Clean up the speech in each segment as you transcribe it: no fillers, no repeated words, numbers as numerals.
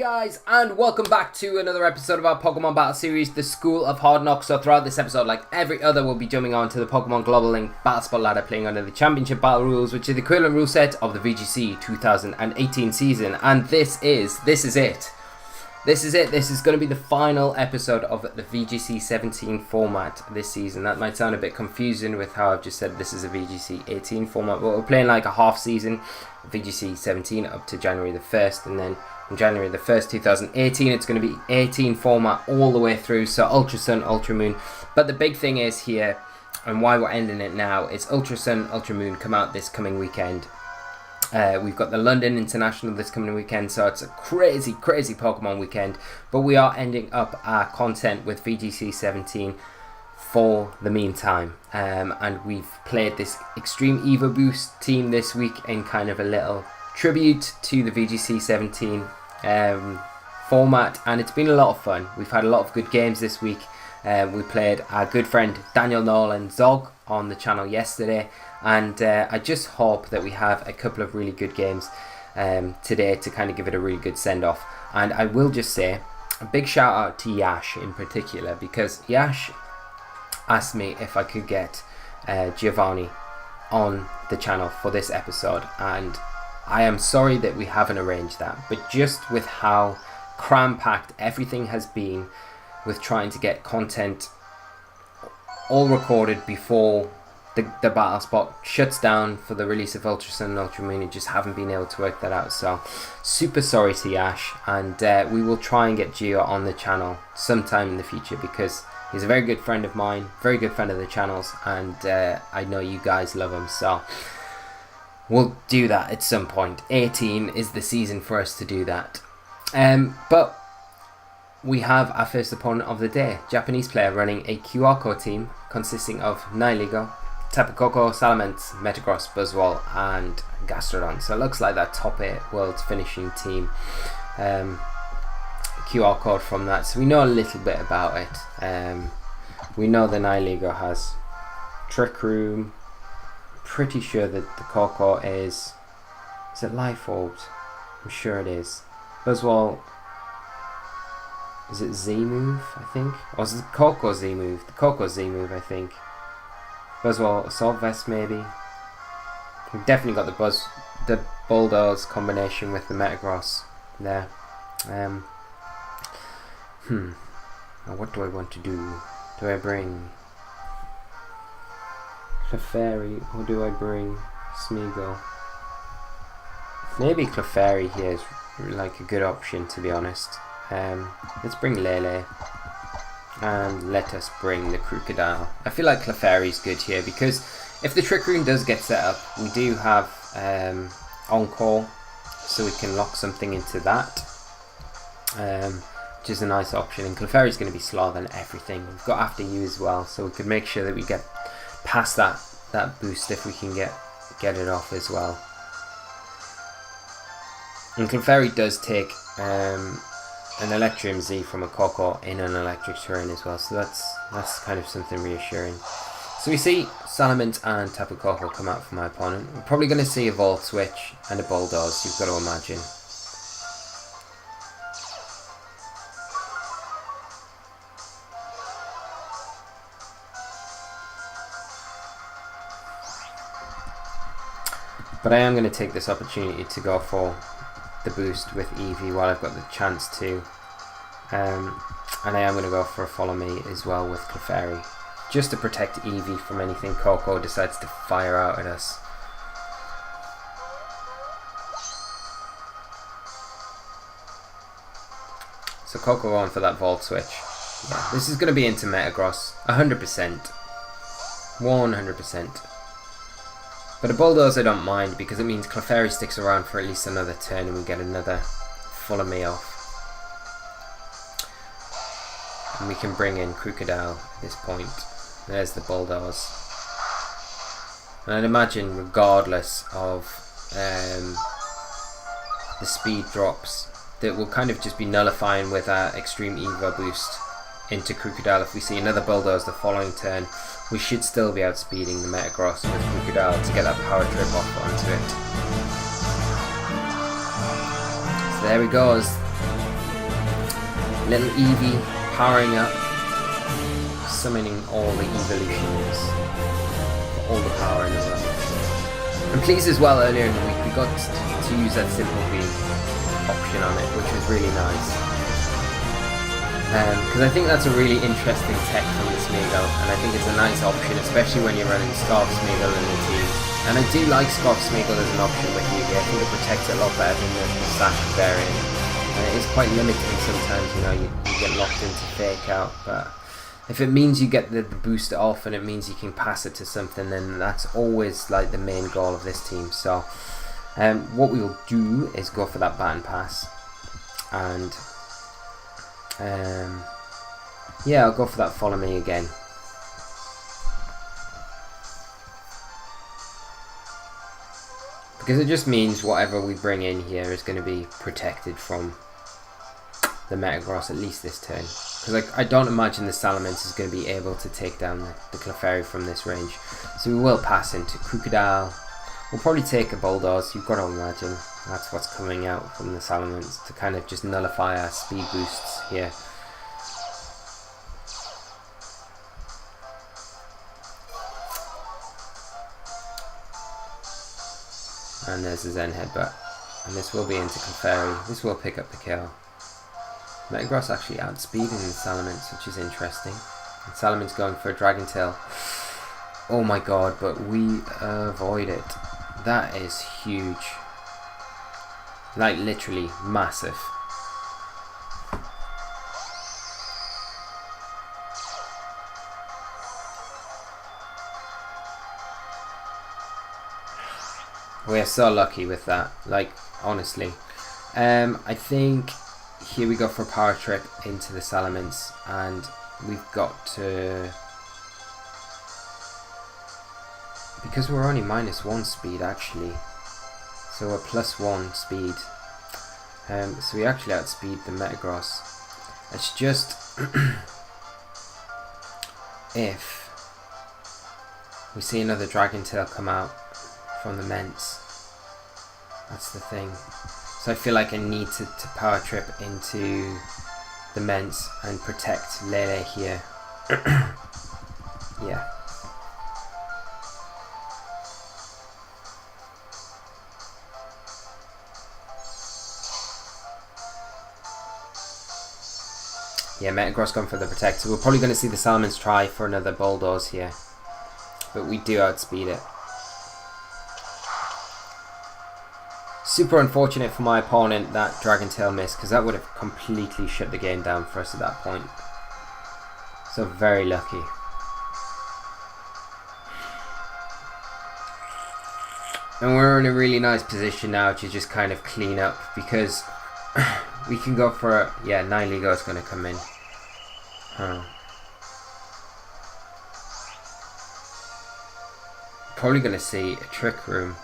guys, and welcome back to another episode of our Pokemon Battle Series, the School of Hard Knocks. So throughout this episode, like every other, we'll be jumping on to the Pokemon Global Link Battle Spot ladder, playing under the Championship Battle rules, which is the equivalent rule set of the VGC 2018 season. And this is it. This is going to be the final episode of the VGC 17 format this season. That might sound a bit confusing with how I've just said this is a VGC 18 format, but we're playing like a half season, VGC 17 up to January the 1st, and then on January the 1st, 2018, it's going to be 18 format all the way through, so Ultra Sun, Ultra Moon. But the big thing is here, and why we're ending it now, is Ultra Sun, Ultra Moon come out this coming weekend. We've got the London International this coming weekend, so it's a crazy Pokemon weekend. But we are ending up our content with VGC 17 for the meantime. And we've played this Extreme Evo Boost team this week in kind of a little tribute to the VGC 17 format, and it's been a lot of fun. We've had a lot of good games this week. We played our good friend Daniel Nolan Zog on the channel yesterday, and I just hope that we have a couple of really good games today to kind of give it a really good send-off. And I will just say a big shout out to Yash in particular, because Yash asked me if I could get Giovanni on the channel for this episode, and I am sorry that we haven't arranged that, but just with how cram-packed everything has been with trying to get content all recorded before the battle spot shuts down for the release of Ultra Sun and Ultra Moon, and just haven't been able to work that out. So super sorry to Yash, and we will try and get Gio on the channel sometime in the future, because he's a very good friend of mine, very good friend of the channel's, and I know you guys love him, so we'll do that at some point. 18 is the season for us to do that. But we have our first opponent of the day, Japanese player running a QR code team consisting of Nihilego, Tapu Koko, Salamence, Metagross, Buzzwole and Gastrodon. So it looks like that top 8 world's finishing team. QR code from that, so we know a little bit about it. We know the Nihilego has Trick Room. Pretty sure that the Koko is it Life Orbs? I'm sure it is. Buzzwole, is it Z move, I think? Or is it Koko Z move? The Koko Z move, I think. Buzzwole, Assault Vest maybe. We've definitely got the Bulldoze combination with the Metagross there. Now what do I want to do? Do I bring Clefairy, or do I bring Smeargle? Maybe Clefairy here is like a good option, to be honest. Let's bring Lele, and let us bring the Krookodile. I feel like Clefairy is good here, because if the Trick Room does get set up, we do have Encore, so we can lock something into that, which is a nice option. And Clefairy is going to be slower than everything. We've got After You as well, so we could make sure that we get past that boost if we can get it off as well. And Clefairy does take an Electrium Z from a Koko in an electric terrain as well, so that's kind of something reassuring. So we see Salamence and Tapu Koko come out from my opponent. We're probably going to see a Volt Switch and a Bulldoze, you've got to imagine. But I am going to take this opportunity to go for the boost with Eevee while I've got the chance to. And I am going to go for a Follow Me as well with Clefairy, just to protect Eevee from anything Koko decides to fire out at us. So Koko going for that Volt Switch. Yeah, this is going to be into Metagross, 100%. 100%. But a Bulldoze I don't mind, because it means Clefairy sticks around for at least another turn and we get another Follow Me off. And we can bring in Krookodile at this point. There's the Bulldoze. And I'd imagine, regardless of the speed drops, that will kind of just be nullifying with our Extreme Evo Boost into Krookodile. If we see another Bulldoze the following turn, we should still be outspeeding the Metagross with Krookodile to get that power trip off onto it. So there he goes. Little Eevee powering up, summoning all the evolutions, all the power in the world. I'm pleased as well, earlier in the week we got to use that Simple Beam option on it, which was really nice. Because I think that's a really interesting tech from the Smeargle, and I think it's a nice option, especially when you're running Scarf Smeargle in the team. And I do like Scarf Smeargle as an option with Eevee. I think it protects it a lot better than the Sash variant. And it is quite limiting sometimes, you know, you get locked into Fake Out, but if it means you get the boost off and it means you can pass it to something, then that's always like the main goal of this team. So what we will do is go for that Baton Pass, and yeah, I'll go for that Follow Me again. Because it just means whatever we bring in here is going to be protected from the Metagross at least this turn. Because I don't imagine the Salamence is going to be able to take down the Clefairy from this range. So we will pass into Krookodile. We'll probably take a Bulldoze. You've got to imagine that's what's coming out from the Salamence to kind of just nullify our speed boosts here. And there's a Zen Headbutt. And this will be into Clefairy. This will pick up the kill. Metagross actually outspeeding the Salamence, which is interesting. And Salamence going for a Dragon Tail. Oh my god, but we avoid it. That is huge. Like literally massive. We are so lucky with that, like honestly. I think here we go for a Power Trip into the Salamence, and we've got to, because we're only -1 speed actually, so we're +1 speed. So we actually outspeed the Metagross. It's just if we see another Dragon Tail come out from the Ments, that's the thing. So I feel like I need to Power Trip into the Ments and protect Lele here. Yeah. Yeah, Metagross going for the Protect. So we're probably going to see the Salamence try for another Bulldoze here. But we do outspeed it. Super unfortunate for my opponent that Dragon Tail missed, because that would have completely shut the game down for us at that point. So very lucky. And we're in a really nice position now to just kind of clean up, because we can go for, yeah, Nihilego is going to come in. Probably going to see a Trick Room.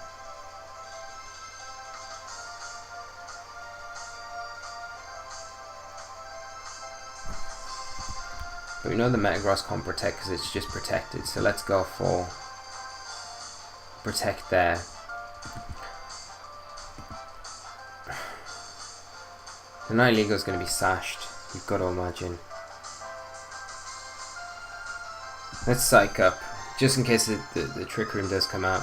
But we know the Metagross can't protect because it's just protected, so let's go for Protect there. The Nihilego is going to be sashed, you've got to imagine. Let's Psych Up, just in case the Trick Room does come out.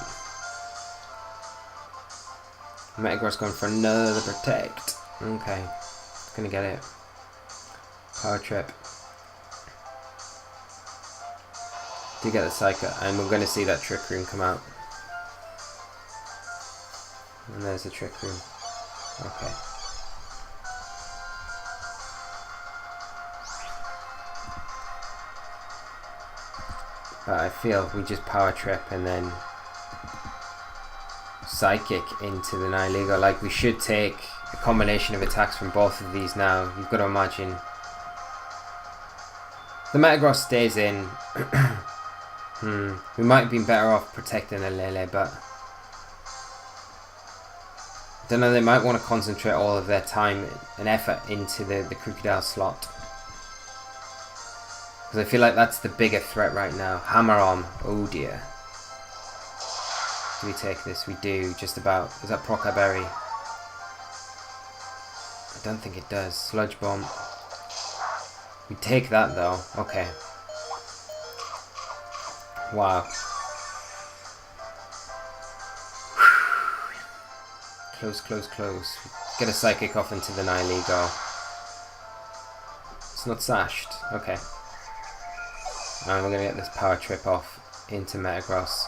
Metagross going for another Protect. Okay, gonna get it. Power Trip. Do get the Psych Up, and we're going to see that Trick Room come out. And there's the Trick Room. Okay. But I feel we just Power Trip and then Psychic into the Nihilego. Like, we should take a combination of attacks from both of these now. You've got to imagine. The Metagross stays in. We might have been better off protecting a Lele, but I don't know, they might want to concentrate all of their time and effort into the Krookodile slot. Because I feel like that's the bigger threat right now. Hammer Arm, oh dear. Do we take this? We do, just about. Is that Proca Berry? I don't think it does. Sludge Bomb. We take that though. Okay. Wow. Close, close, close. Get a Psychic off into the Nihilego. It's not sashed. Okay. And we're going to get this Power Trip off into Metagross.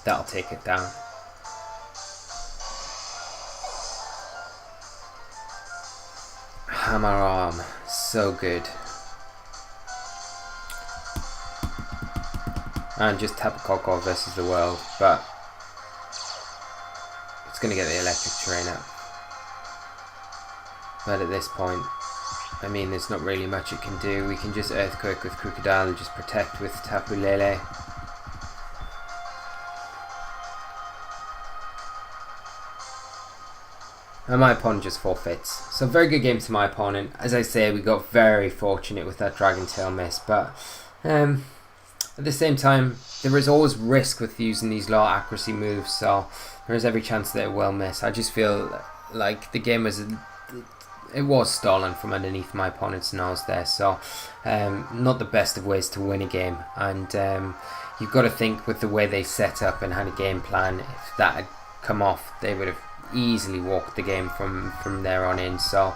That'll take it down. Hammer Arm. So good. And just Tapu Koko versus the world. But it's going to get the Electric Terrain up. But at this point, I mean, there's not really much it can do. We can just Earthquake with Krookodile and just protect with Tapu Lele. And my opponent just forfeits. So very good game to my opponent. As I say, we got very fortunate with that Dragon Tail miss. But at the same time, there is always risk with using these low accuracy moves. So there is every chance that it will miss. I just feel like the game was... It was stolen from underneath my opponent's nose there, so not the best of ways to win a game. And you've got to think with the way they set up and had a game plan, if that had come off, they would have easily walked the game from there on in. So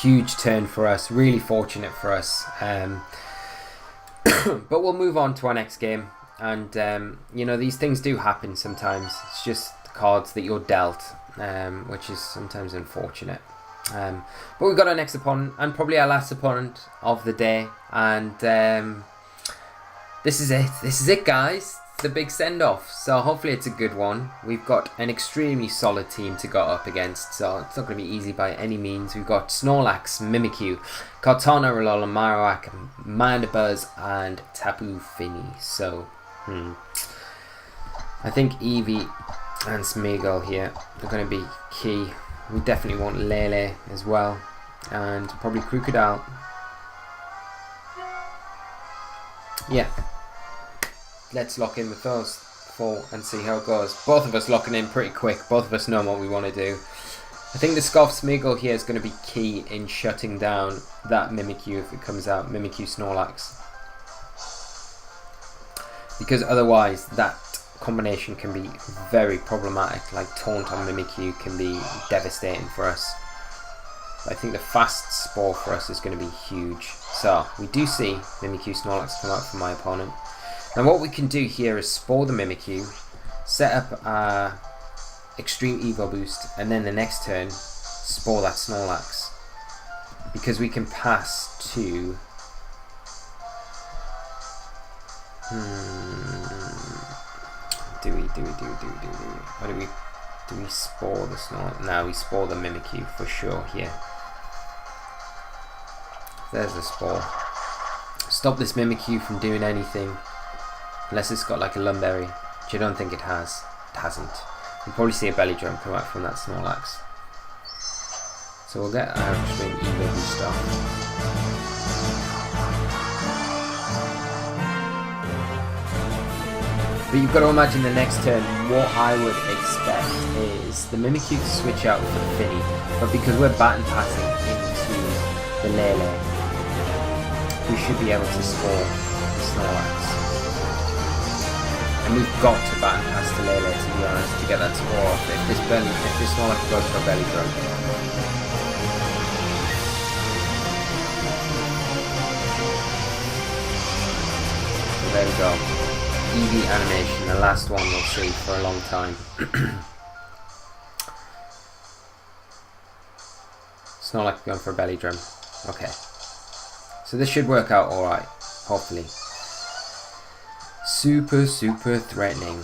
huge turn for us, really fortunate for us. But we'll move on to our next game. And you know, these things do happen sometimes. It's just the cards that you're dealt, which is sometimes unfortunate. But we've got our next opponent and probably our last opponent of the day, and this is it guys, the big send-off. So hopefully it's a good one. We've got an extremely solid team to go up against, so it's not going to be easy by any means. We've got Snorlax, Mimikyu, Kartana, Ralola, Marowak, Mandibuzz and Tapu Fini. So I think Eevee and Smeargle here are going to be key. We definitely want Lele as well, and probably Krookodile. Yeah, let's lock in with those four and see how it goes. Both of us locking in pretty quick. Both of us know what we want to do. I think the Scoff Smeargle here is going to be key in shutting down that Mimikyu if it comes out, Mimikyu Snorlax. Because otherwise that combination can be very problematic. Like Taunt on Mimikyu can be devastating for us. I think the fast Spore for us is going to be huge. So we do see Mimikyu Snorlax come out from my opponent. Now what we can do here is Spore the Mimikyu, set up our Extreme Evo Boost, and then the next turn Spore that Snorlax, because we can pass to do we Spore the Snorlax? No, we Spore the Mimikyu for sure here. There's the Spore. Stop this Mimikyu from doing anything, unless it's got like a Lumberry, which I don't think it has. It hasn't. We'll probably see a Belly Drum come out from that Snorlax. So we'll get our Extreme Evo Boost off. But you've got to imagine the next turn, what I would expect is the Mimikyu to switch out for the Fini, but because we're baton passing into the Lele, we should be able to Spore the Snorlax. And we've got to baton pass the Lele, to be honest, to get that Spore off. If this Snorlax goes for a Belly Drum. So there we go. Eevee animation, the last one we'll see for a long time. Snorlax going for a Belly Drum. Okay. So this should work out alright, hopefully. Super threatening.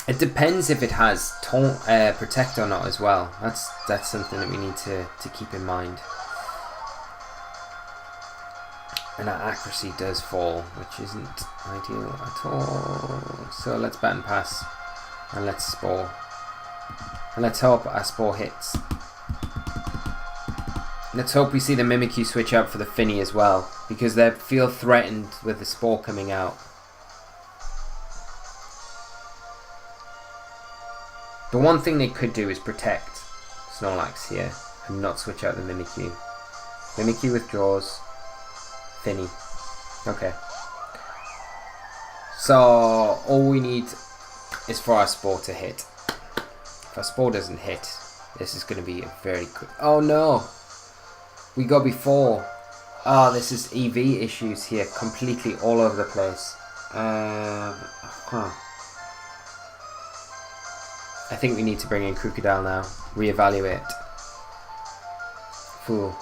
It depends if it has Protect or not as well. That's something that we need to keep in mind. And our accuracy does fall, which isn't ideal at all. So let's baton pass and let's Spore. And let's hope our Spore hits. Let's hope we see the Mimikyu switch out for the Fini as well, because they feel threatened with the Spore coming out. The one thing they could do is protect. Snorlax here and not switch out the Mimikyu. Mimikyu withdraws. Finny. Okay. So all we need is for our Spore to hit. If our Spore doesn't hit, this is going to be a very quick... Oh no! We go before. Oh, this is EV issues here. Completely all over the place. I think we need to bring in Krookodile now. Reevaluate. Fool.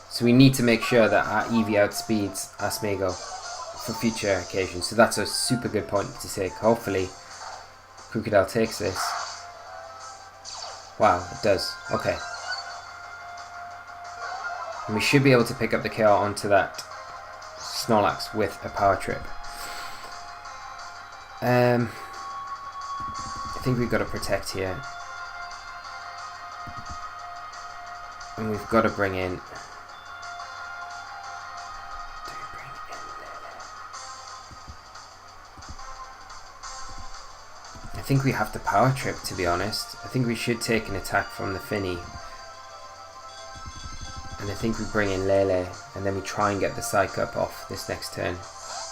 So we need to make sure that our Eevee outspeeds our Smeargle for future occasions. So that's a super good point to take. Hopefully Krookodile takes this. Wow, it does. Okay. And we should be able to pick up the KO onto that Snorlax with a Power Trip. I think we've got to protect here. And we've got to bring in... I think we have to Power Trip, to be honest. I think we should take an attack from the Finny. And I think we bring in Lele, and then we try and get the Psych Up off this next turn.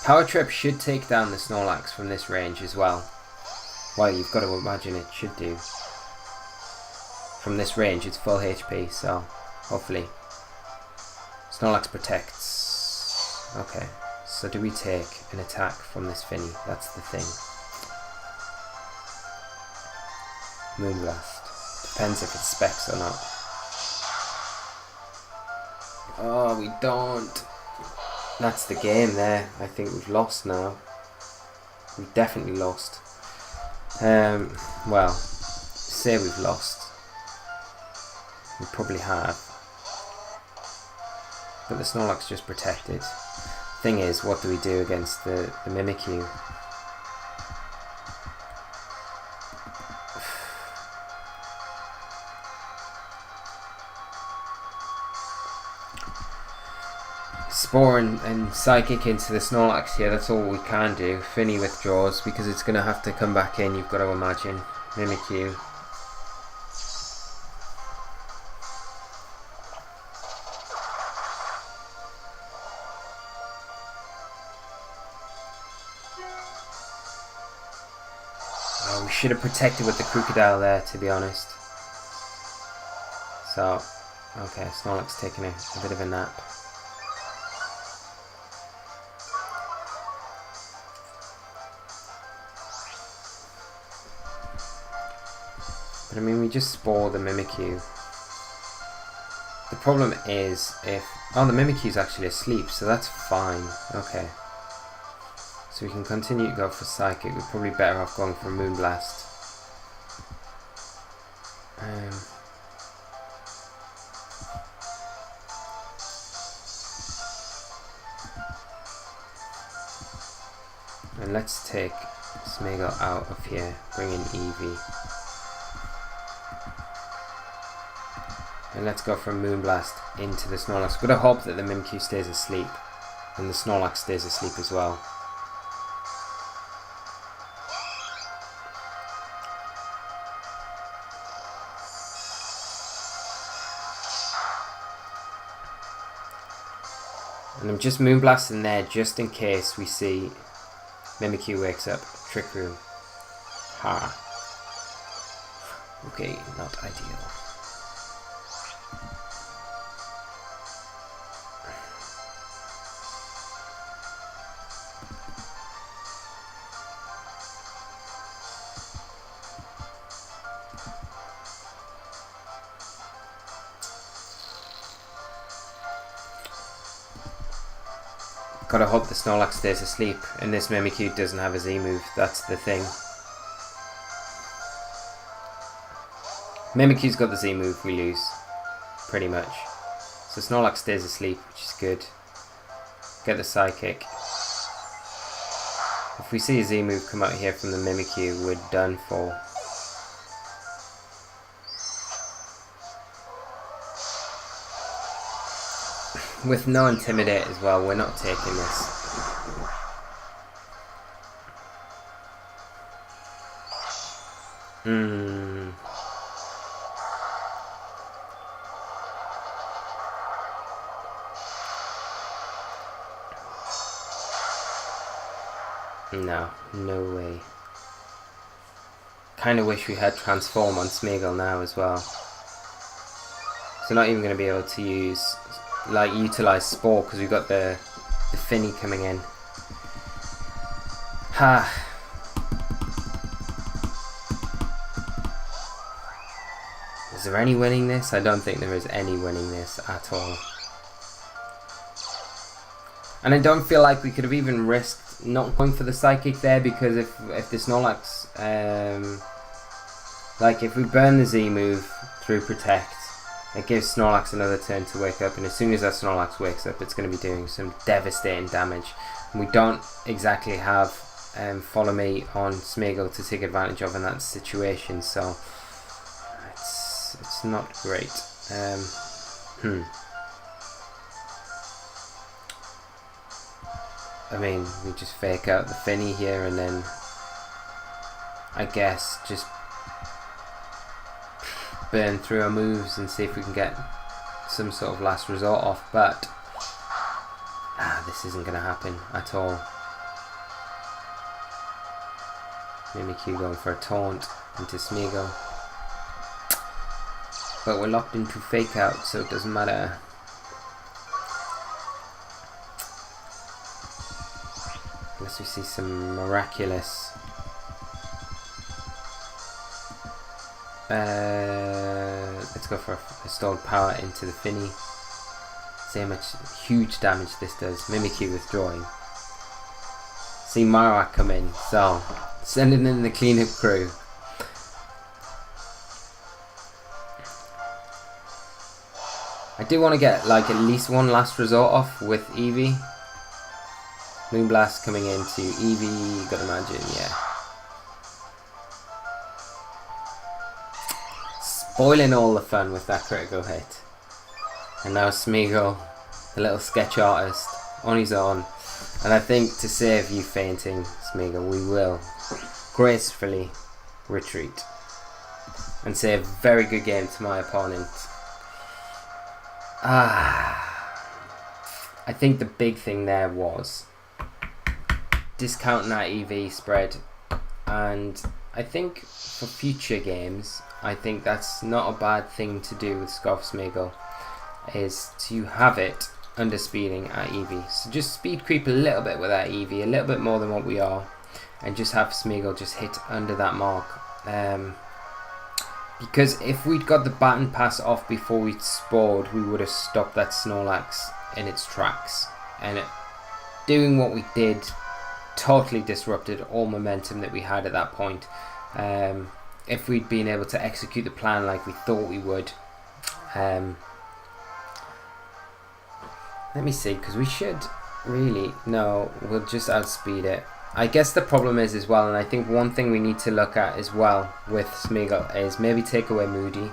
Power Trip should take down the Snorlax from this range as well. Well, you've got to imagine it should do. From this range, it's full HP, so hopefully. Snorlax protects. Okay, so do we take an attack from this Finny? That's the thing. Moonblast. Depends if it's specs or not. Oh, we don't. That's the game there. I think we've lost now. We've definitely lost. Well, say we've lost. We probably have. But the Snorlax just protected. Thing is, what do we do against the Mimikyu? Spore and Psychic into the Snorlax here, that's all we can do. Finny withdraws because it's going to have to come back in, you've got to imagine. Mimikyu. Oh, we should have protected with the Krookodile there, to be honest. So, okay, Snorlax taking a bit of a nap. But I mean, we just Spore the Mimikyu. The problem is if... Oh, the Mimikyu's actually asleep, so that's fine. Okay. So we can continue to go for Psychic. We're probably better off going for Moonblast. And let's take Smeargle out of here. Bring in Eevee. And let's go for a Moonblast into the Snorlax. We're going to hope that the Mimikyu stays asleep. And the Snorlax stays asleep as well. And I'm just Moonblasting there just in case we see Mimikyu wakes up. Trick Room. Ha. Okay, not ideal. Gotta hope the Snorlax stays asleep and this Mimikyu doesn't have a Z move, that's the thing. Mimikyu's got the Z move, we lose. Pretty much. So Snorlax stays asleep, which is good. Get the Psychic. If we see a Z move come out here from the Mimikyu, we're done for. With no Intimidate as well, we're not taking this. No, no way. Kind of wish we had transform on Smeargle now as well. So not even going to be able to use, like, utilize Spore because we've got the Finny coming in. Ha. Is there any winning this? I don't think there is any winning this at all. And I don't feel like we could have even risked not going for the Psychic there, because if the Snorlax, like if we burn the Z move through Protect, it gives Snorlax another turn to wake up, and as soon as that Snorlax wakes up, it's going to be doing some devastating damage. And we don't exactly have Follow Me on Smeargle to take advantage of in that situation, so it's not great. I mean, we just fake out the Finny here and then I guess just burn through our moves and see if we can get some sort of last resort off, but this isn't going to happen at all. Mimikyu going for a taunt into Smeargle, but we're locked into fake out, so it doesn't matter. Unless we see some miraculous let's go for a stored power into the Finny. See how much huge damage this does. Mimikyu withdrawing. See Marowak come in, so sending in the cleanup crew. I do want to get like at least one last resort off with Eevee. Moonblast coming into Eevee, you gotta imagine, yeah. Spoiling all the fun with that critical hit. And now Smeargle, the little sketch artist, on his own. And I think to save you fainting, Smeargle, we will gracefully retreat. And say a very good game to my opponent. I think the big thing there was discounting that EV spread, and I think for future games I think that's not a bad thing to do with Scarf Smeargle, is to have it under speeding at Eevee. So just speed creep a little bit with that Eevee, a little bit more than what we are, and just have Smeargle just hit under that mark. Because if we'd got the baton pass off before we'd spored, we would have stopped that Snorlax in its tracks, and doing what we did totally disrupted all momentum that we had at that point. If we'd been able to execute the plan like we thought we would, let me see, because we should really, no, we'll just outspeed it. I guess the problem is as well, and I think one thing we need to look at as well with Smeargle is maybe take away Moody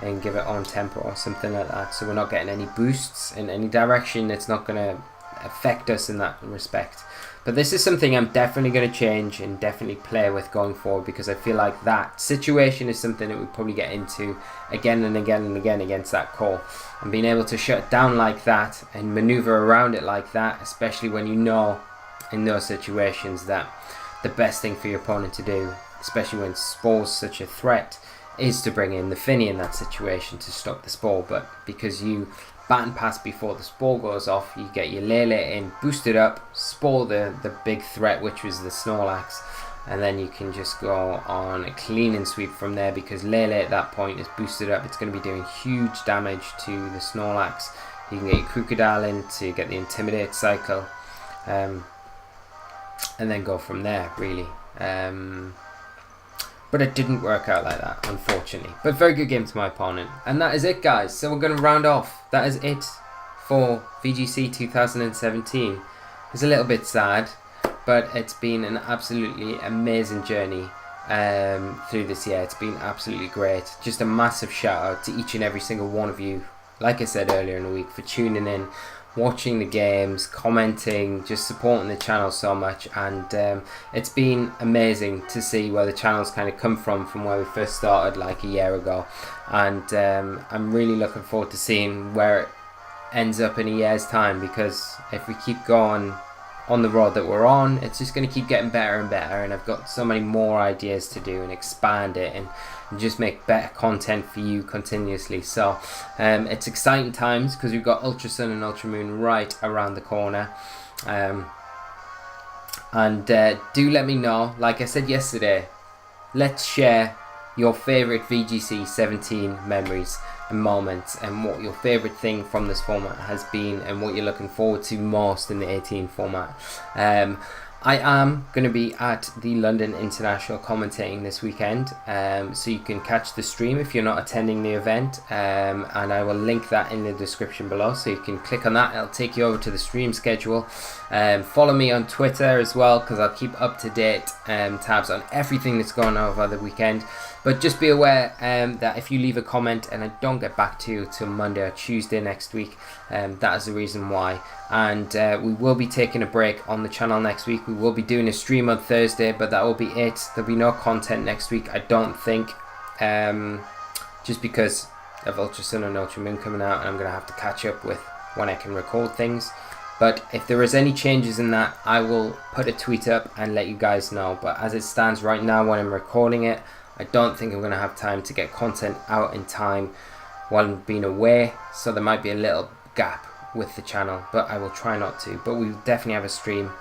and give it on tempo or something like that, so we're not getting any boosts in any direction. It's not going to affect us in that respect. But this is something I'm definitely going to change and definitely play with going forward, because I feel like that situation is something that we probably get into again and again and again against that call. And being able to shut it down like that and maneuver around it like that, especially when you know in those situations that the best thing for your opponent to do, especially when Spore's such a threat, is to bring in the Finny in that situation to stop the Spore. But because you baton pass before the Spore goes off, you get your Lele in, boosted up, Spore the big threat, which was the Snorlax, and then you can just go on a clean and sweep from there, because Lele at that point is boosted up. It's going to be doing huge damage to the Snorlax. You can get your Krookodile in to get the Intimidate cycle, and then go from there, really. But it didn't work out like that, unfortunately. But very good game to my opponent. And that is it, guys. So we're going to round off. That is it for VGC 2017. It's a little bit sad, but it's been an absolutely amazing journey through this year. It's been absolutely great. Just a massive shout out to each and every single one of you, like I said earlier in the week, for tuning in, watching the games, commenting, just supporting the channel so much. And it's been amazing to see where the channel's kind of come from where we first started like a year ago. And I'm really looking forward to seeing where it ends up in a year's time, because if we keep going on the road that we're on. It's just going to keep getting better and better, and I've got so many more ideas to do and expand it and just make better content for you continuously. So it's exciting times because we've got Ultra Sun and Ultra Moon right around the corner. And do let me know, like I said yesterday, let's share your favourite VGC 17 memories and moments, and what your favourite thing from this format has been, and what you're looking forward to most in the 18 format. I am going to be at the London International commentating this weekend, so you can catch the stream if you're not attending the event, and I will link that in the description below, so you can click on that. It'll take you over to the stream schedule. Follow me on Twitter as well, because I'll keep up to date tabs on everything that's going on over the weekend. But just be aware that if you leave a comment and I don't get back to you till Monday or Tuesday next week, that is the reason why. And we will be taking a break on the channel next week. We will be doing a stream on Thursday, but that will be it. There'll be no content next week, I don't think, just because of Ultra Sun and Ultra Moon coming out, and I'm going to have to catch up with when I can record things. But if there is any changes in that, I will put a tweet up and let you guys know. But as it stands right now when I'm recording it, I don't think I'm going to have time to get content out in time while I'm being away, so there might be a little gap with the channel, but I will try not to. But we definitely have a stream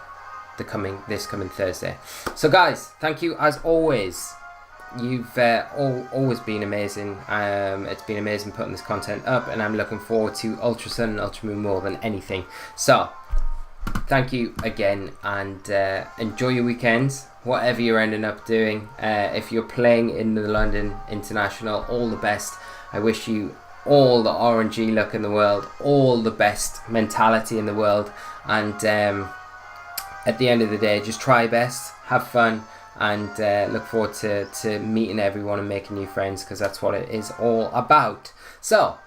this coming Thursday. So guys, thank you as always. You've always been amazing. It's been amazing putting this content up, and I'm looking forward to Ultra Sun and Ultra Moon more than anything. So thank you again, and enjoy your weekends, whatever you're ending up doing. If you're playing in the London International, all the best. I wish you all the RNG luck in the world, all the best mentality in the world, and at the end of the day, just try best, have fun, and look forward to meeting everyone and making new friends, because that's what it is all about. So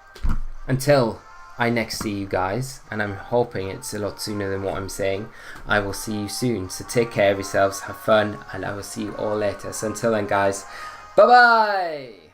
until I next see you guys, and I'm hoping it's a lot sooner than what I'm saying, I will see you soon. So take care of yourselves, have fun, and I will see you all later. So until then guys, bye bye.